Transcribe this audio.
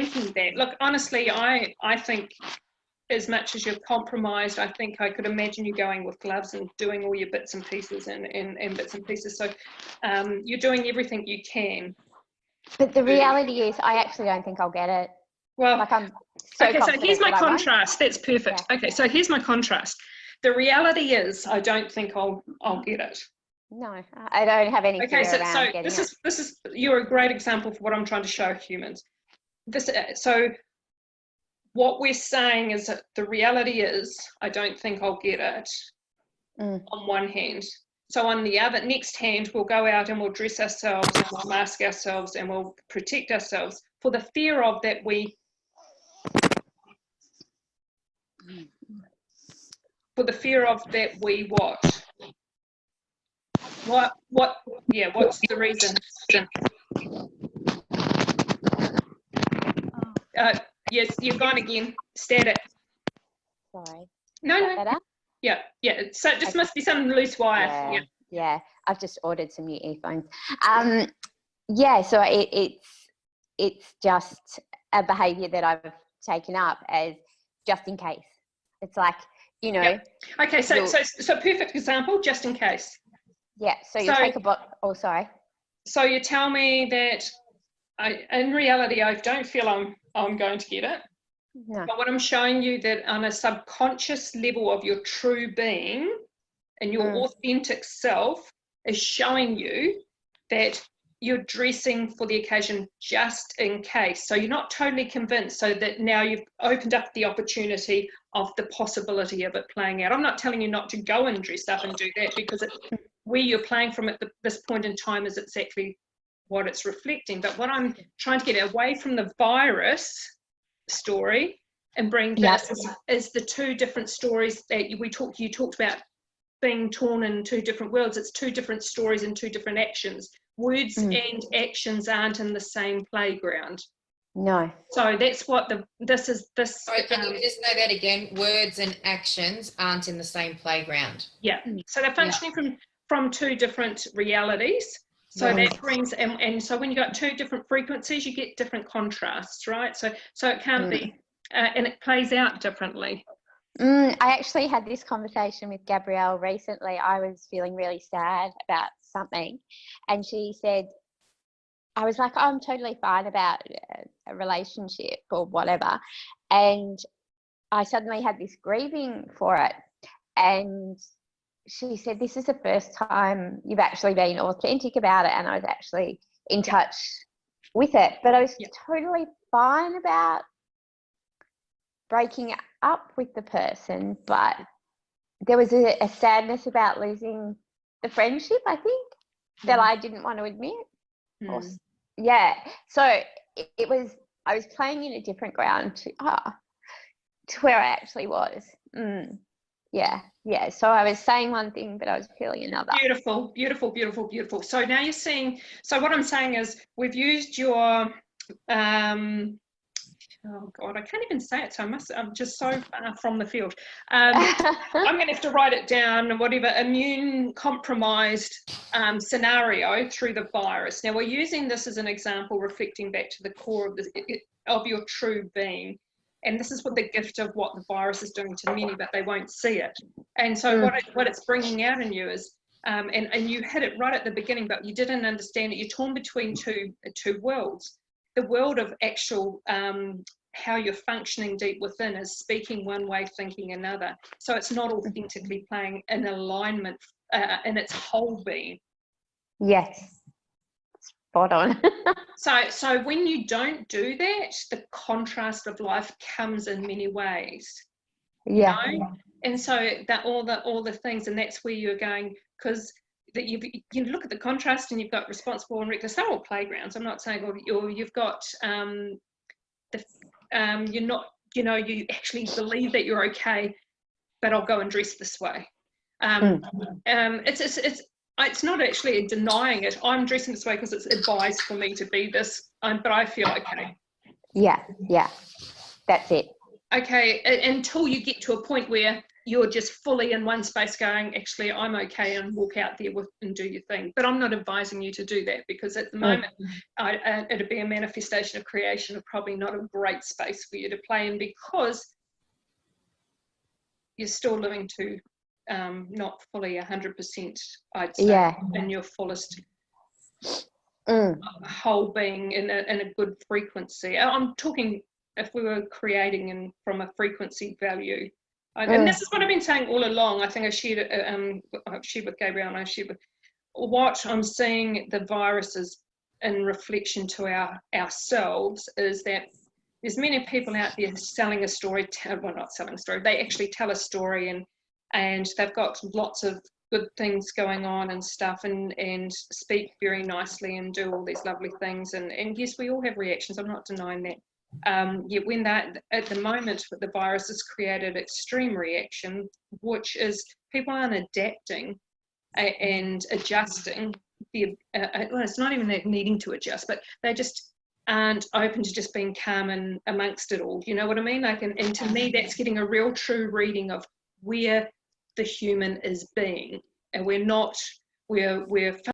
thinking that. Look, honestly, I think as much as you're compromised, I think I could imagine you going with gloves and doing all your bits and pieces and bits and pieces. So you're doing everything you can. But the reality is, I actually don't think I'll get it. Well, like I'm so okay, so here's my contrast. That's perfect. Yeah. Okay, so here's my contrast. The reality is, I don't think I'll get it. No, I don't have any fear around getting it. This is you're a great example for what I'm trying to show humans. So what we're saying is that the reality is, I don't think I'll get it. On one hand. So on the other, next hand, we'll go out and we'll dress ourselves and we'll mask ourselves and we'll protect ourselves for the fear of that we, what's the reason? Yes, you've gone again. Static. Sorry. No. Better? Yeah. So it just must be some loose wire. Yeah. I've just ordered some new earphones. So it's just a behaviour that I've taken up as just in case. It's like, you know. Yep. Okay, so perfect example, just in case. Yeah. So you take a book. Oh, sorry. So you tell me that in reality, I don't feel I'm going to get it. No. But what I'm showing you that on a subconscious level of your true being and your authentic self is showing you that you're dressing for the occasion just in case. So you're not totally convinced, so that now you've opened up the opportunity of the possibility of it playing out. I'm not telling you not to go and dress up and do that, because where you're playing from at this point in time is exactly what it's reflecting. But what I'm trying to get away from the virus story and bring this is the two different stories that you talked about being torn in two different worlds. It's two different stories and two different actions. Words and actions aren't in the same playground. No. So that's what this is. Sorry, can you just know that again? Words and actions aren't in the same playground. Yeah. So they're functioning from two different realities. So that brings, and so when you've got two different frequencies, you get different contrasts, right? So it can't be, and it plays out differently. I actually had this conversation with Gabrielle recently. I was feeling really sad about something, and she said, I was like, I'm totally fine about a relationship or whatever. And I suddenly had this grieving for it. And she said, this is the first time you've actually been authentic about it. And I was actually in touch with it. But I was totally fine about breaking up with the person. But there was a sadness about losing the friendship, I think, that I didn't want to admit. So it was, I was playing in a different ground to where I actually was. So I was saying one thing, but I was feeling another. Beautiful. So now you're seeing, so what I'm saying is we've used your oh God, I can't even say it, so I'm just so far from the field. I'm going to have to write it down, whatever, immune compromised scenario through the virus. Now we're using this as an example, reflecting back to the core of your true being. And this is what the gift of what the virus is doing to many, but they won't see it. And so what it's bringing out in you is, and you hit it right at the beginning, but you didn't understand it. You're torn between two worlds. The world of actual how you're functioning deep within is speaking one way, thinking another. So it's not authentically playing in alignment in its whole being. Yes, spot on. So when you don't do that, the contrast of life comes in many ways. You know? And so that all the things, and that's where you're going, because that you look at the contrast and you've got responsible and reckless. They're all playgrounds. I'm not saying you've got you're not, you actually believe that you're okay, but I'll go and dress this way. It's not actually denying it. I'm dressing this way because it's advised for me to be this, but I feel okay. Yeah, that's it. Okay, until you get to a point where you're just fully in one space going, actually, I'm okay, and walk out there and do your thing. But I'm not advising you to do that, because at the moment, it'd be a manifestation of creation of probably not a great space for you to play in, because you're still living to not fully 100%, I'd say, in your fullest whole being, in a good frequency. I'm talking if we were creating from a frequency value. And this is what I've been saying all along. I think I shared with Gabrielle, and I shared with what I'm seeing the viruses in reflection to ourselves is that there's many people out there selling a story, well, not selling a story, they actually tell a story, and they've got lots of good things going on and stuff, and speak very nicely and do all these lovely things. And yes, we all have reactions, I'm not denying that. Yet when that, at the moment, the virus has created extreme reaction, which is people aren't adapting and adjusting. Well, it's not even that needing to adjust, but they just aren't open to just being calm and amongst it all. You know what I mean? Like, and to me, that's getting a real true reading of where the human is being, and we're